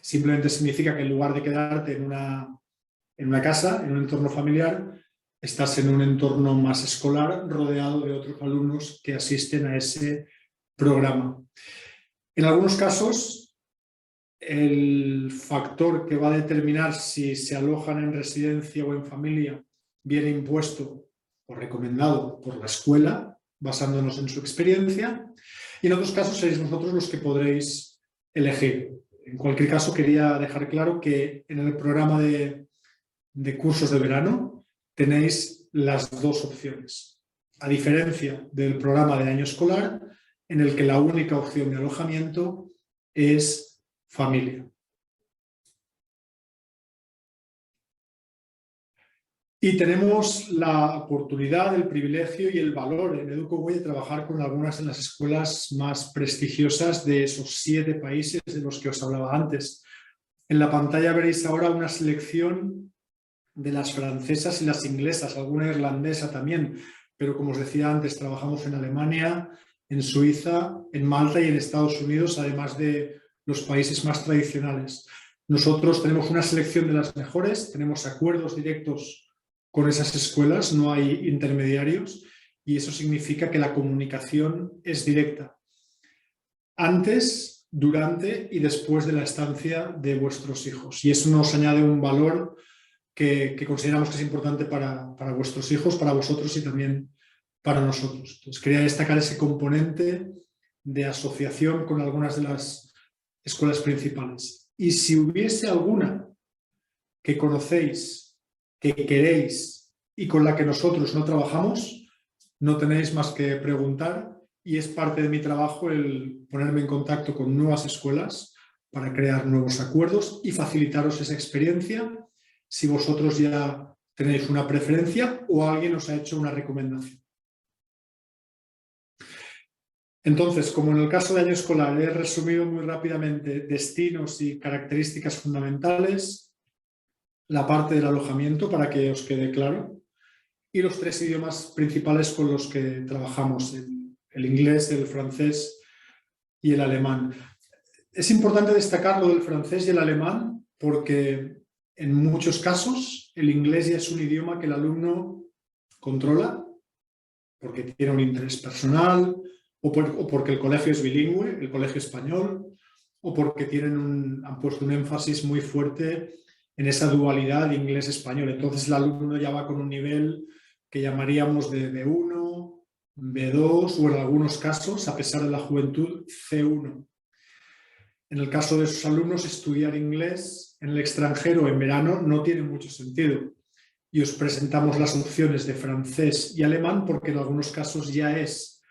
Simplemente significa que en lugar de quedarte en una casa, en un entorno familiar, estás en un entorno más escolar, rodeado de otros alumnos que asisten a ese programa. En algunos casos, el factor que va a determinar si se alojan en residencia o en familia viene impuesto o recomendado por la escuela, basándonos en su experiencia, y en otros casos seréis vosotros los que podréis elegir. En cualquier caso, quería dejar claro que en el programa de cursos de verano tenéis las dos opciones, a diferencia del programa de año escolar, en el que la única opción de alojamiento es familia. Y tenemos la oportunidad, el privilegio y el valor en EducoWay de trabajar con algunas de las escuelas más prestigiosas de esos 7 países de los que os hablaba antes. En la pantalla veréis ahora una selección de las francesas y las inglesas, alguna irlandesa también, pero como os decía antes, trabajamos en Alemania, en Suiza, en Malta y en Estados Unidos, además de los países más tradicionales. Nosotros tenemos una selección de las mejores, tenemos acuerdos directos con esas escuelas, no hay intermediarios, y eso significa que la comunicación es directa antes, durante y después de la estancia de vuestros hijos. Y eso nos añade un valor que consideramos que es importante para vuestros hijos, para vosotros y también para nosotros. Entonces, quería destacar ese componente de asociación con algunas de las escuelas principales. Y si hubiese alguna que conocéis, que queréis y con la que nosotros no trabajamos, no tenéis más que preguntar, y es parte de mi trabajo el ponerme en contacto con nuevas escuelas para crear nuevos acuerdos y facilitaros esa experiencia si vosotros ya tenéis una preferencia o alguien os ha hecho una recomendación. Entonces, como en el caso de año escolar, he resumido muy rápidamente destinos y características fundamentales, la parte del alojamiento para que os quede claro, y los 3 idiomas principales con los que trabajamos, el inglés, el francés y el alemán. Es importante destacar lo del francés y el alemán porque en muchos casos el inglés ya es un idioma que el alumno controla porque tiene un interés personal o porque el colegio es bilingüe, el colegio español, o porque han puesto un énfasis muy fuerte en esa dualidad de inglés-español. Entonces el alumno ya va con un nivel que llamaríamos de B1 B2 o en algunos casos, a pesar de la juventud, C1. En el caso de sus alumnos, estudiar inglés en el extranjero en verano no tiene mucho sentido. Y os presentamos las opciones de francés y alemán porque en algunos casos ya es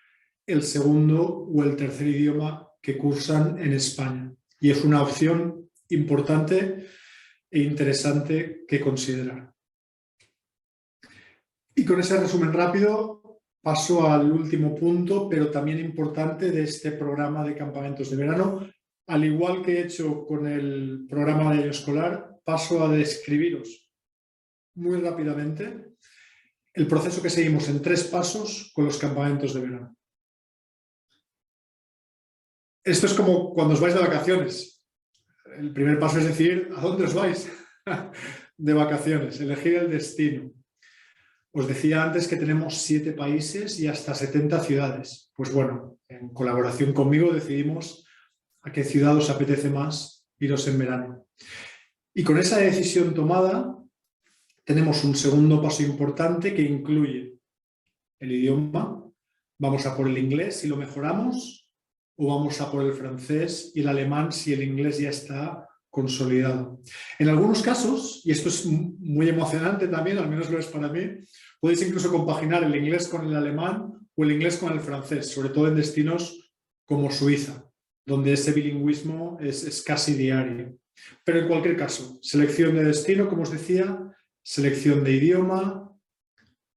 el segundo o el tercer idioma que cursan en España. Y es una opción importante e interesante que considerar. Y con ese resumen rápido paso al último punto, pero también importante, de este programa de campamentos de verano. Al igual que he hecho con el programa de año escolar, paso a describiros muy rápidamente el proceso que seguimos en 3 pasos con los campamentos de verano. Esto es como cuando os vais de vacaciones. El primer paso es decir, ¿a dónde os vais de vacaciones? Elegir el destino. Os decía antes que tenemos 7 países y hasta 70 ciudades. Pues bueno, en colaboración conmigo decidimos a qué ciudad os apetece más iros en verano. Y con esa decisión tomada, tenemos un segundo paso importante que incluye el idioma. Vamos a por el inglés si lo mejoramos, o vamos a por el francés y el alemán si el inglés ya está consolidado. En algunos casos, y esto es muy emocionante también, al menos lo es para mí, podéis incluso compaginar el inglés con el alemán o el inglés con el francés, sobre todo en destinos como Suiza, donde ese bilingüismo es casi diario. Pero en cualquier caso, selección de destino, como os decía, selección de idioma,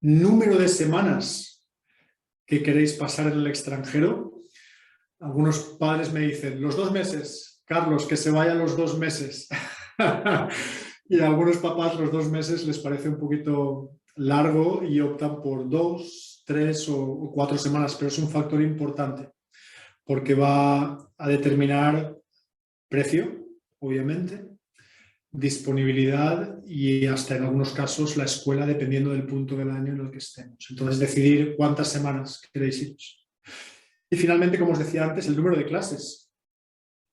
número de semanas que queréis pasar en el extranjero. Algunos padres me dicen, los 2 meses, Carlos, que se vaya los 2 meses. Y a algunos papás los 2 meses les parece un poquito largo y optan por 2, 3 o 4 semanas, pero es un factor importante porque va a determinar precio, obviamente, disponibilidad y hasta en algunos casos la escuela, dependiendo del punto del año en el que estemos. Entonces, decidir cuántas semanas queréis iros. Y finalmente, como os decía antes, el número de clases.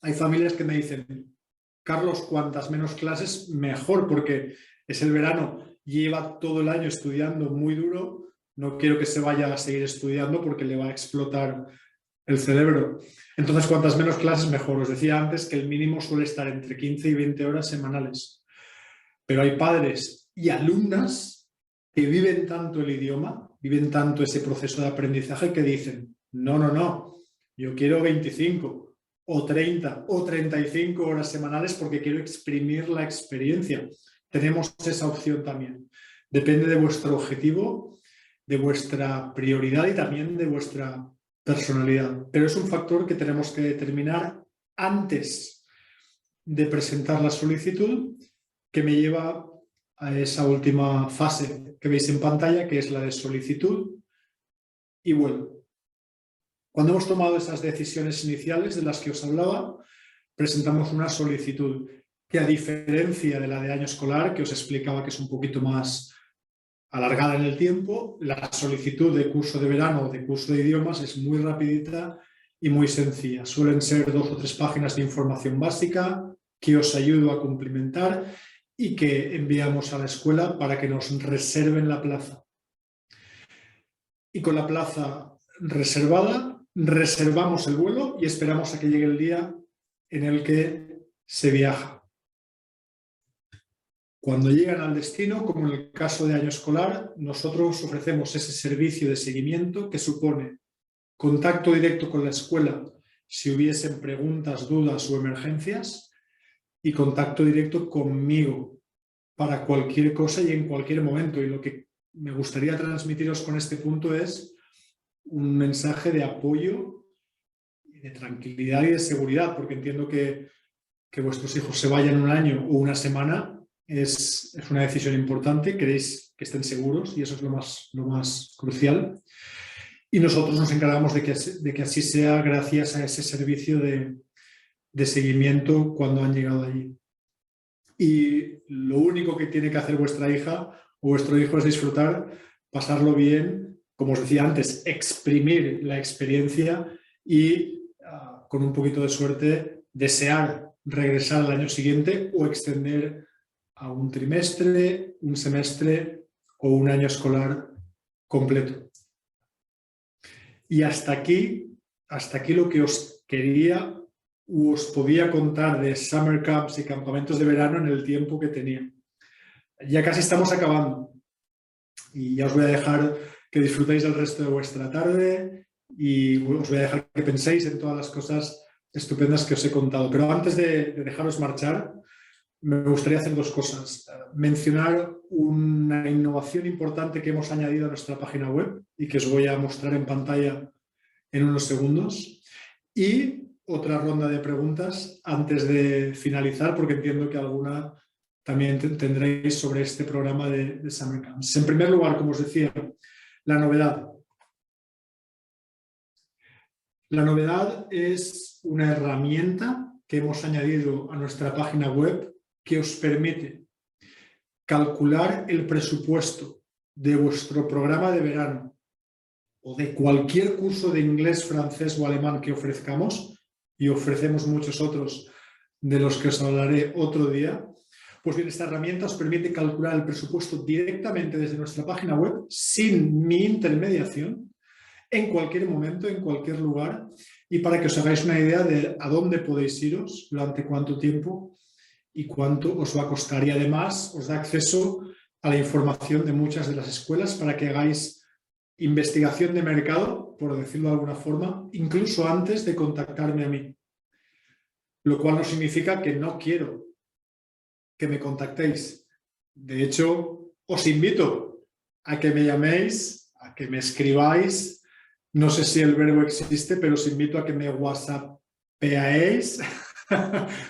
Hay familias que me dicen, Carlos, cuantas menos clases, mejor, porque es el verano, lleva todo el año estudiando muy duro, no quiero que se vaya a seguir estudiando porque le va a explotar el cerebro. Entonces, cuantas menos clases, mejor. Os decía antes que el mínimo suele estar entre 15 y 20 horas semanales. Pero hay padres y alumnas que viven tanto el idioma, viven tanto ese proceso de aprendizaje que dicen, no, yo quiero 25 o 30 o 35 horas semanales porque quiero exprimir la experiencia. Tenemos esa opción también. Depende de vuestro objetivo, de vuestra prioridad y también de vuestra personalidad, pero es un factor que tenemos que determinar antes de presentar la solicitud, que me lleva a esa última fase que veis en pantalla, que es la de solicitud y vuelo. Cuando hemos tomado esas decisiones iniciales de las que os hablaba, presentamos una solicitud que, a diferencia de la de año escolar, que os explicaba que es un poquito más alargada en el tiempo, la solicitud de curso de verano o de curso de idiomas es muy rapidita y muy sencilla. Suelen ser 2 o 3 páginas de información básica que os ayudo a cumplimentar y que enviamos a la escuela para que nos reserven la plaza. Y con la plaza reservada, reservamos el vuelo y esperamos a que llegue el día en el que se viaja. Cuando llegan al destino, como en el caso de año escolar, nosotros ofrecemos ese servicio de seguimiento que supone contacto directo con la escuela si hubiesen preguntas, dudas o emergencias, y contacto directo conmigo para cualquier cosa y en cualquier momento. Y lo que me gustaría transmitiros con este punto es un mensaje de apoyo, de tranquilidad y de seguridad, porque entiendo que vuestros hijos se vayan un año o una semana es una decisión importante, queréis que estén seguros y eso es lo más crucial. Y nosotros nos encargamos de que así sea gracias a ese servicio de seguimiento cuando han llegado allí. Y lo único que tiene que hacer vuestra hija o vuestro hijo es disfrutar, pasarlo bien, como os decía antes, exprimir la experiencia y, con un poquito de suerte, desear regresar al año siguiente o extender a un trimestre, un semestre o un año escolar completo. Y hasta aquí lo que os quería o os podía contar de summer camps y campamentos de verano en el tiempo que tenía. Ya casi estamos acabando y ya os voy a dejar que disfrutéis del resto de vuestra tarde y os voy a dejar que penséis en todas las cosas estupendas que os he contado. Pero antes de dejaros marchar, me gustaría hacer dos cosas. Mencionar una innovación importante que hemos añadido a nuestra página web y que os voy a mostrar en pantalla en unos segundos. Y otra ronda de preguntas antes de finalizar, porque entiendo que alguna también tendréis sobre este programa de Summer Camps. En primer lugar, como os decía, la novedad. La novedad es una herramienta que hemos añadido a nuestra página web que os permite calcular el presupuesto de vuestro programa de verano o de cualquier curso de inglés, francés o alemán que ofrezcamos, y ofrecemos muchos otros de los que os hablaré otro día. Pues bien, esta herramienta os permite calcular el presupuesto directamente desde nuestra página web, sin mi intermediación, en cualquier momento, en cualquier lugar, y para que os hagáis una idea de a dónde podéis iros, durante cuánto tiempo y cuánto os va a costar. Y además os da acceso a la información de muchas de las escuelas para que hagáis investigación de mercado, por decirlo de alguna forma, incluso antes de contactarme a mí. Lo cual no significa que no quiero que me contactéis. De hecho, os invito a que me llaméis, a que me escribáis. No sé si el verbo existe, pero os invito a que me whatsappeéis.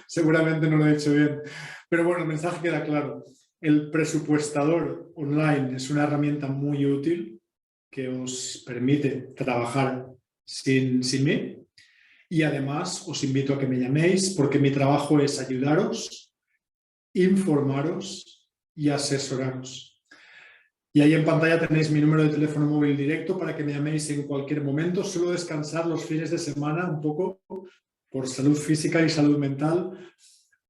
Seguramente no lo he hecho bien. Pero bueno, el mensaje queda claro. El presupuestador online es una herramienta muy útil que os permite trabajar sin mí. Y además os invito a que me llaméis porque mi trabajo es ayudaros, informaros y asesoraros. Y ahí en pantalla tenéis mi número de teléfono móvil directo para que me llaméis en cualquier momento. Suelo descansar los fines de semana un poco por salud física y salud mental,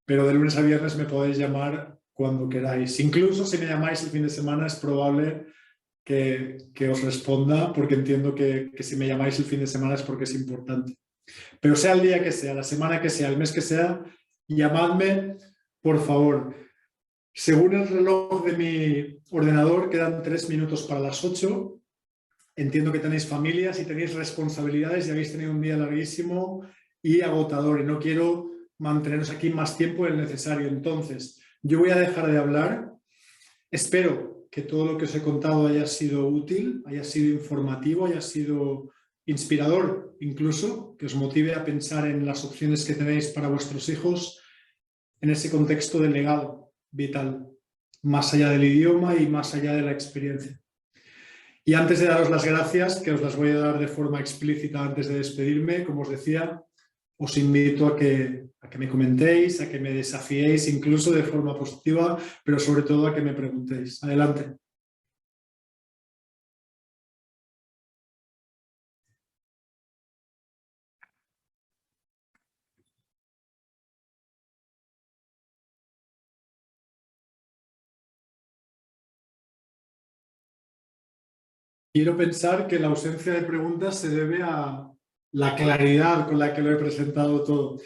pero de lunes a viernes me podéis llamar cuando queráis. Incluso si me llamáis el fin de semana es probable que os responda, porque entiendo que si me llamáis el fin de semana es porque es importante. Pero sea el día que sea, la semana que sea, el mes que sea, llamadme, por favor. Según el reloj de mi ordenador, quedan 3 minutos para las 8. Entiendo que tenéis familias y tenéis responsabilidades y habéis tenido un día larguísimo y agotador y no quiero manteneros aquí más tiempo del necesario. Entonces, yo voy a dejar de hablar. Espero que todo lo que os he contado haya sido útil, haya sido informativo, haya sido inspirador incluso, que os motive a pensar en las opciones que tenéis para vuestros hijos en ese contexto de legado vital, más allá del idioma y más allá de la experiencia. Y antes de daros las gracias, que os las voy a dar de forma explícita antes de despedirme, como os decía, os invito a que me comentéis, a que me desafiéis incluso de forma positiva, pero sobre todo a que me preguntéis. Adelante. Quiero pensar que la ausencia de preguntas se debe a la claridad con la que lo he presentado todo.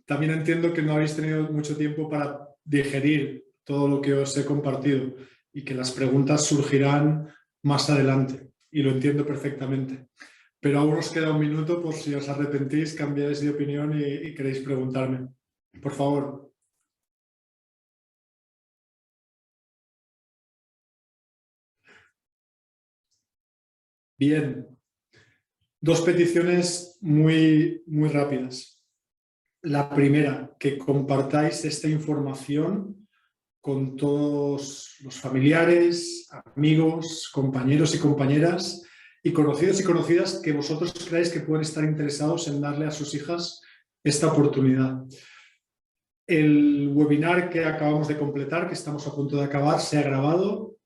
También entiendo que no habéis tenido mucho tiempo para digerir todo lo que os he compartido y que las preguntas surgirán más adelante, y lo entiendo perfectamente. Pero aún os queda un minuto por si os arrepentís, cambiáis de opinión y queréis preguntarme. Por favor. Bien. 2 peticiones muy rápidas. La primera, que compartáis esta información con todos los familiares, amigos, compañeros y compañeras y conocidos y conocidas que vosotros creáis que pueden estar interesados en darle a sus hijas esta oportunidad. El webinar que acabamos de completar, que estamos a punto de acabar, se ha grabado.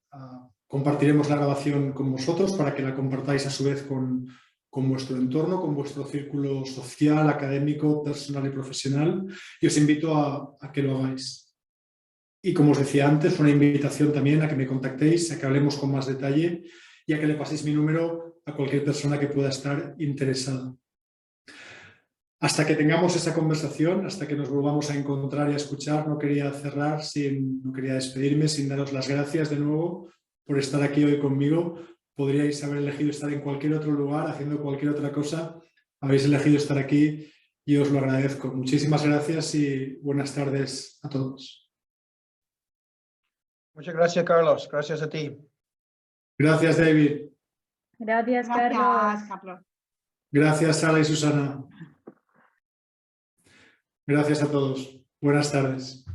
Compartiremos la grabación con vosotros para que la compartáis a su vez con vuestro entorno, con vuestro círculo social, académico, personal y profesional, y os invito a que lo hagáis. Y como os decía antes, una invitación también a que me contactéis, a que hablemos con más detalle y a que le paséis mi número a cualquier persona que pueda estar interesada. Hasta que tengamos esa conversación, hasta que nos volvamos a encontrar y a escuchar, no quería despedirme sin daros las gracias de nuevo por estar aquí hoy conmigo. Podríais haber elegido estar en cualquier otro lugar, haciendo cualquier otra cosa. Habéis elegido estar aquí y os lo agradezco. Muchísimas gracias y buenas tardes a todos. Muchas gracias, Carlos. Gracias a ti. Gracias, David. Gracias, Carlos. Gracias, Carlos. Gracias, Sara y Susana. Gracias a todos. Buenas tardes.